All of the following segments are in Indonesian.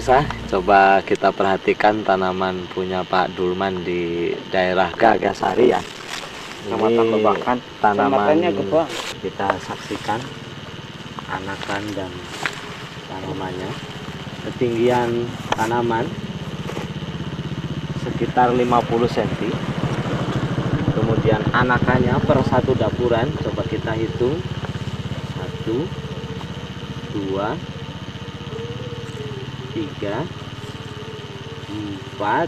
Pemirsa, coba kita perhatikan tanaman punya Pak Dulman di daerah Gagasari ya. Kecamatan Babakan, tanaman kita saksikan anakan dan tanamannya. Ketinggian tanaman sekitar 50 cm. Kemudian anakannya per satu dapuran, coba kita hitung. 1, 2, 3, 4,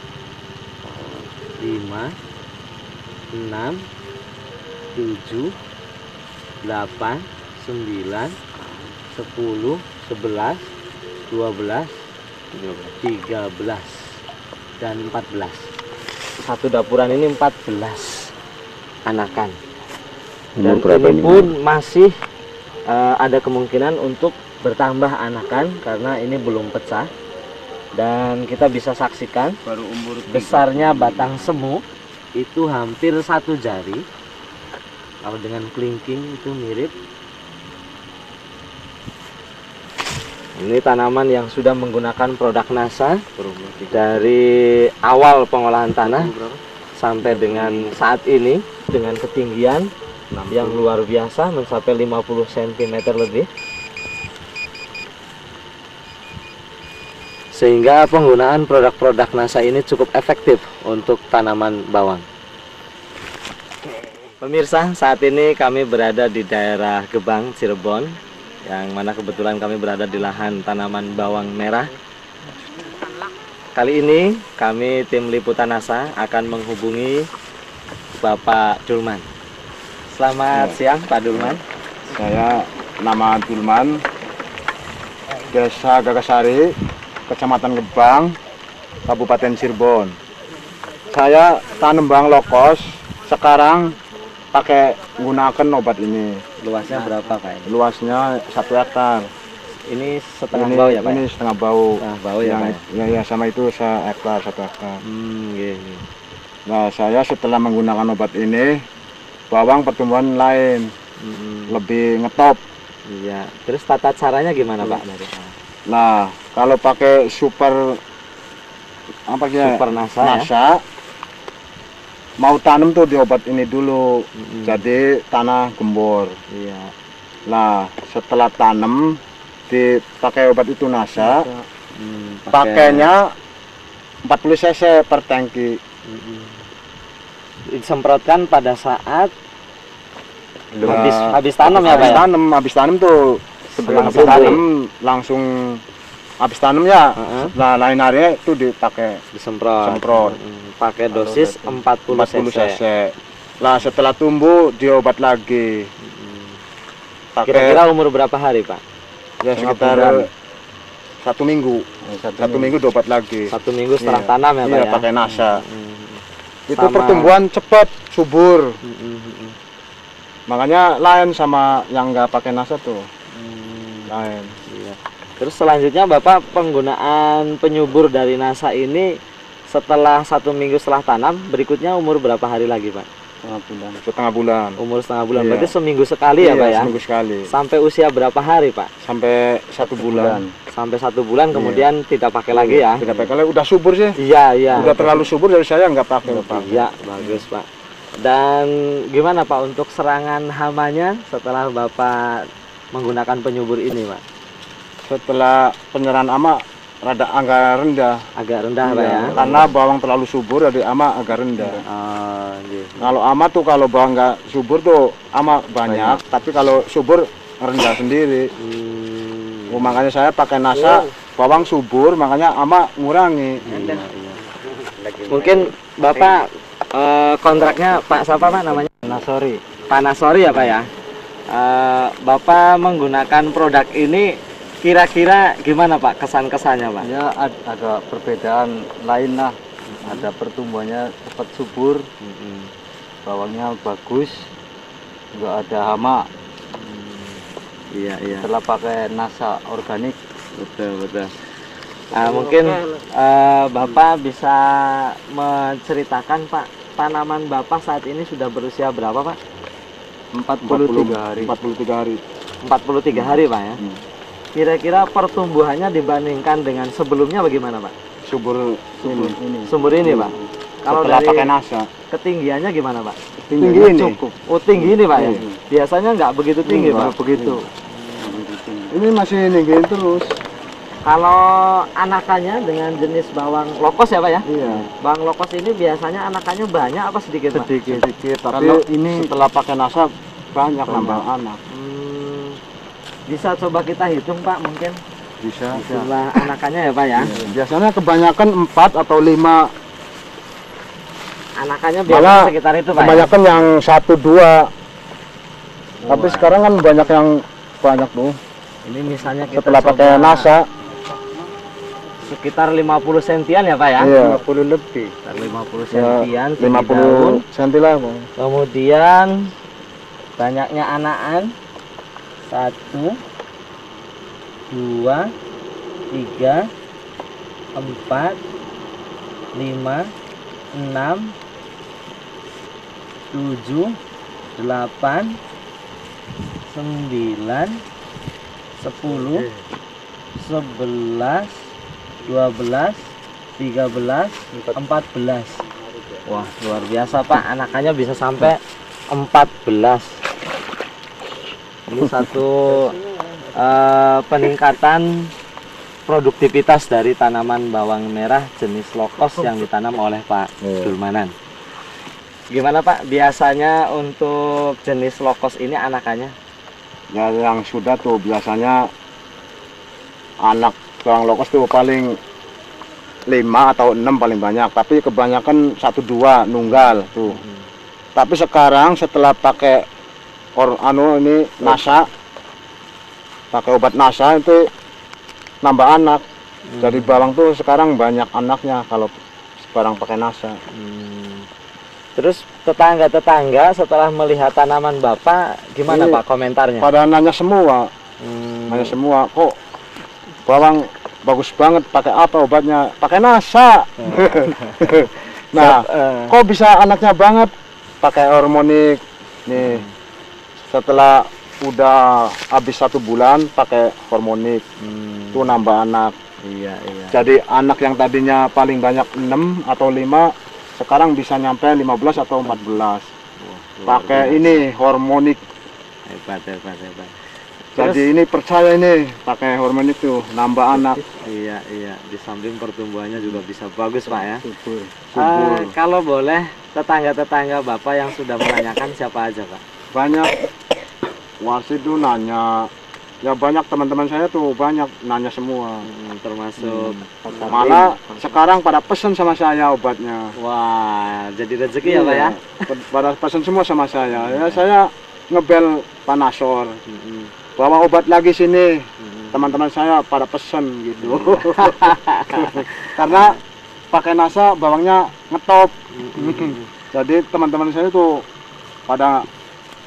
5, 6, 7, 8, 9, 10, 11, 12, 13, dan 14. Satu dapuran ini 14 anakan. Dan ini pun masih ada kemungkinan untuk bertambah anakan karena ini belum pecah. Dan kita bisa saksikan baru umur besarnya batang semu itu hampir 1 jari. Kalau dengan kelingking itu mirip. Ini tanaman yang sudah menggunakan produk NASA dari awal pengolahan tanah sampai dengan saat ini, dengan ketinggian yang luar biasa mencapai 50 cm lebih. Sehingga penggunaan produk-produk NASA ini cukup efektif untuk tanaman bawang. Pemirsa, saat ini kami berada di daerah Gebang, Cirebon, yang mana kebetulan kami berada di lahan tanaman bawang merah. Kali ini kami tim liputan NASA akan menghubungi Bapak Dulman. Selamat siang Pak Dulman. Saya nama Dulman, Desa Gagasari, Kecamatan Gebang, Kabupaten Cirebon. Saya tanam bawang lokos, sekarang pakai gunakan obat ini. Luasnya berapa Pak? Luasnya 1 hektar. Ini setengah bau ya Pak? Ini setengah bau. Setengah bau ya Pak? Ya, sama itu 1 hektar, 1 hektar. Gini. Nah, saya setelah menggunakan obat ini, bawang pertumbuhan lain, lebih ngetop. Iya. Terus tata caranya gimana Pak? Nah, kalau pakai super Super NASA, NASA ya? Mau tanam tuh di obat ini dulu, jadi tanah gembur. Iya. Nah, setelah tanam dipakai obat itu NASA, pakainya 40 cc per tangki. Disemprotkan pada saat habis tanam ya Pak? Habis tanam tuh sebelum langsung habis tanam ya. Nah, lain harinya itu dipakai semprot. Pakai dosis 40 cc. Lah setelah tumbuh diobat lagi. Kira-kira umur berapa hari Pak? Ya sekitar 1 minggu. 1 minggu diobat lagi. 1 minggu setelah tanam ya Pak? Iya, pakai NASA. Itu pertumbuhan cepat, subur. Makanya lain sama yang nggak pakai NASA tuh. Lain. Iya. Terus selanjutnya Bapak penggunaan penyubur dari NASA ini setelah 1 minggu setelah tanam, berikutnya umur berapa hari lagi Pak? Setengah bulan. Umur setengah bulan. Iya. Berarti seminggu sekali ya Pak ya? Seminggu sekali. Sampai usia berapa hari Pak? Sampai 1 bulan. Sampai 1 bulan kemudian tidak pakai lagi ya? Tidak pakai lagi, udah subur sih. Iya. Udah terlalu subur dari saya nggak pakai. Iya, bagus Pak. Dan gimana Pak untuk serangan hamanya setelah Bapak menggunakan penyubur ini Pak? Setelah penyerahan hama rada agak rendah Pak ya, karena bawang terlalu subur jadi hama agak rendah. Gitu. Kalau hama tuh kalau bawang nggak subur tuh hama banyak, tapi kalau subur rendah sendiri. Makanya saya pakai NASA, bawang subur makanya hama ngurangi. Iya. Mungkin Bapak kontraknya Pak siapa Pak namanya? Nasori. Pak Nasori ya Pak ya. Bapak menggunakan produk ini kira-kira gimana Pak kesan-kesannya Pak? Ya ada perbedaan lain lah. Ada pertumbuhannya cepat subur, bawangnya bagus, juga ada hama. Iya. Setelah pakai NASA organik. Betul. Mungkin Bapak bisa menceritakan Pak, tanaman Bapak saat ini sudah berusia berapa Pak? 43 hari. 43 hari. 43 hari Pak ya. Kira-kira pertumbuhannya dibandingkan dengan sebelumnya bagaimana, Pak? Subur Sumur ini, Pak. Kalau setelah dari pakai nasa. ketinggiannya gimana, Pak? Tinggi ini. cukup. Oh, tinggi ini, Pak ya. Iya. Biasanya nggak begitu tinggi, Pak. Begitu. Ini masih ninggiin terus. Kalau anakannya dengan jenis bawang lokos ya, Pak ya? Iya. Bawang lokos ini biasanya anakannya banyak apa sedikit, Pak? Sedikit, tapi Kalau ini- setelah pakai nasa banyak nambah anak. Bisa coba kita hitung, Pak, mungkin Bisa. jumlah anakannya ya, Pak ya. Biasanya kebanyakan 4 atau 5. Anakannya Malah biasanya sekitar itu, Pak. Ya? kebanyakan yang 1, 2. Tapi Wah. sekarang kan banyak yang banyak tuh. Ini misalnya kita Setelah coba pakai nasa. sekitar 50 sentian ya, Pak ya. Iya. 50 lebih. Sekitar 50 Ya, sentian, tinggi 50 daun. cm lah, Bang. Kemudian banyaknya anakan 1, 2, 3, 4, 5, 6, 7, 8, 9, 10, 11, 12, 13, 14. Wah, luar biasa, Pak. Anakannya bisa sampai 14. Ini satu peningkatan produktivitas dari tanaman bawang merah jenis lokos yang ditanam oleh Pak Dulmanan. Gimana, Pak? Biasanya untuk jenis lokos ini anakannya? Ya yang sudah tuh biasanya anak bawang lokos tuh paling 5 atau 6 paling banyak, tapi kebanyakan 1, 2 nunggal tuh. Tapi sekarang setelah pakai ini nasa, pakai obat nasa itu nambah anak. Jadi bawang tuh sekarang banyak anaknya kalau sekarang pakai nasa. Terus tetangga-tetangga setelah melihat tanaman Bapak, gimana, Ini Pak, komentarnya? Pada nanya semua, nanya semua, kok bawang bagus banget, pakai apa obatnya? Pakai nasa. Nah, kok bisa anaknya banget? Pakai hormonik. Nih, setelah udah habis 1 bulan pakai hormonik, tuh nambah anak. Iya, iya. Jadi anak yang tadinya paling banyak 6 atau 5, sekarang bisa nyampe 15 atau 14. Pakai ini hormonik. Hebat, hebat, hebat. Jadi ini percaya ini pakai hormonik tuh nambah anak. Iya, iya. Di samping pertumbuhannya juga bisa bagus, Pak ya. Subur. Kalau boleh, tetangga-tetangga Bapak yang sudah menanyakan siapa aja, Pak? Banyak wasit tuh nanya. Ya banyak teman-teman saya tuh banyak nanya semua. Termasuk Malah sekarang pada pesen sama saya obatnya. wah, jadi rezeki ya, Pak ya. Pada pesen semua sama saya. Ya saya ngebel Panasor. Bawa obat lagi sini. Teman-teman saya pada pesen gitu. Karena pakai nasa bawangnya ngetop. Jadi teman-teman saya tuh pada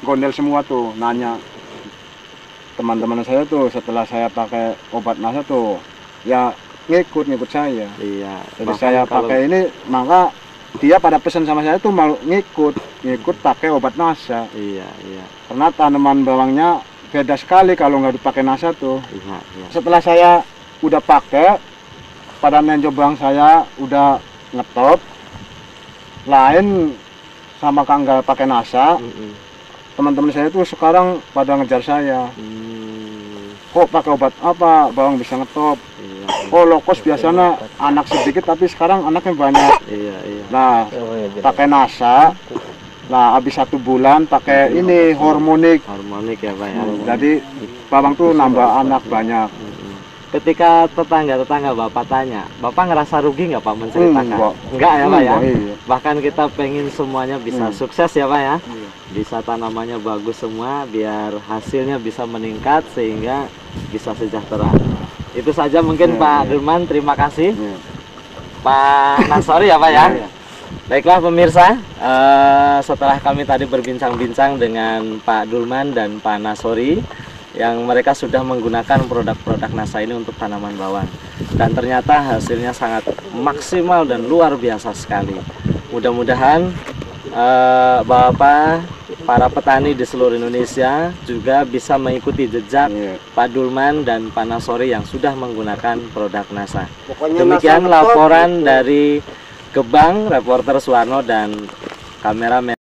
gondel semua tuh nanya. Teman-teman saya tuh setelah saya pakai obat nasa tuh ya ngikut saya. Iya. Jadi bahkan saya kalau- pakai ini, maka dia pada pesan sama saya tuh mau ngikut pakai obat nasa. Iya, iya. Karena tanaman bawangnya beda sekali kalau nggak dipakai nasa tuh. Iya, iya. Setelah saya udah pakai, pada menjo bawang saya udah ngetop, lain sama kang nggak pakai nasa. Teman-teman saya tuh sekarang pada ngejar saya. Kok pakai obat apa bawang bisa ngetop? Iya, Oh lokos biasanya anak sedikit tapi sekarang anaknya banyak. iya, iya. Nah pakai nasa, nah habis 1 bulan pakai ini hormonik. Harmonik ya, Pak ya. Jadi bawang tuh nambah anak banyak. Ketika tetangga-tetangga Bapak tanya, Bapak ngerasa rugi nggak, Pak, menceritakan? Enggak. Enggak ya, Pak ya? Iya. Bahkan kita pengen semuanya bisa sukses ya, Pak ya? Iya. Bisa tanamannya bagus semua, biar hasilnya bisa meningkat sehingga bisa sejahtera. Itu saja mungkin, Pak Dulman. Terima kasih. Iya. Pak Nasori ya, Pak ya? Iya. Baiklah pemirsa, setelah kami tadi berbincang-bincang dengan Pak Dulman dan Pak Nasori, yang mereka sudah menggunakan produk-produk nasa ini untuk tanaman bawang, dan ternyata hasilnya sangat maksimal dan luar biasa sekali. Mudah-mudahan Bapak para petani di seluruh Indonesia juga bisa mengikuti jejak Pak Dulman dan Pak Nasori yang sudah menggunakan produk NASA. Demikian laporan dari Gebang, reporter Suwarno dan kameramen